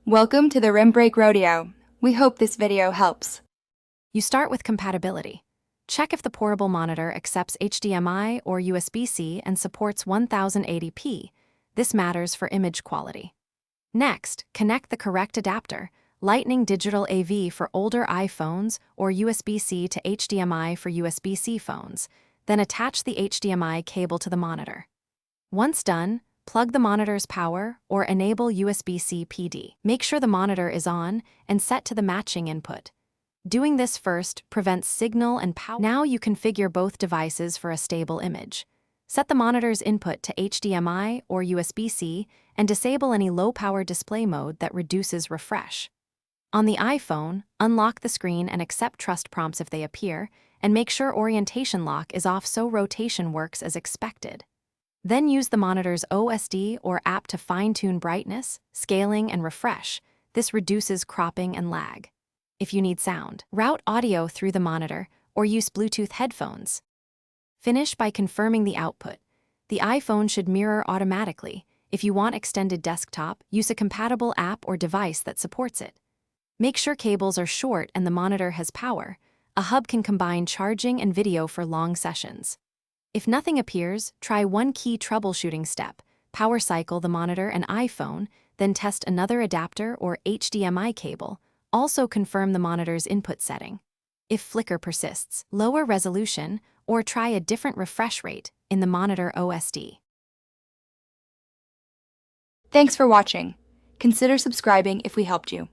Welcome to the Rim Break Rodeo. We hope this video helps. You start with compatibility. Check if the portable monitor accepts HDMI or USB-C and supports 1080p. This matters for image quality. Next, connect the correct adapter, Lightning Digital AV for older iPhones or USB-C to HDMI for USB-C phones. Then attach the HDMI cable to the monitor. Once done, plug the monitor's power or enable USB-C PD. Make sure the monitor is on and set to the matching input. Doing this first prevents signal and power. Now you configure both devices for a stable image. Set the monitor's input to HDMI or USB-C and disable any low-power display mode that reduces refresh. On the iPhone, unlock the screen and accept trust prompts if they appear, and make sure orientation lock is off so rotation works as expected. Then use the monitor's OSD or app to fine-tune brightness, scaling, and refresh. This reduces cropping and lag. If you need sound, route audio through the monitor or use Bluetooth headphones. Finish by confirming the output. The iPhone should mirror automatically. If you want extended desktop, use a compatible app or device that supports it. Make sure cables are short and the monitor has power. A hub can combine charging and video for long sessions. If nothing appears, try one key troubleshooting step. Power cycle the monitor and iPhone, then test another adapter or HDMI cable. Also confirm the monitor's input setting. If flicker persists, lower resolution or try a different refresh rate in the monitor OSD. Thanks for watching. Consider subscribing if we helped you.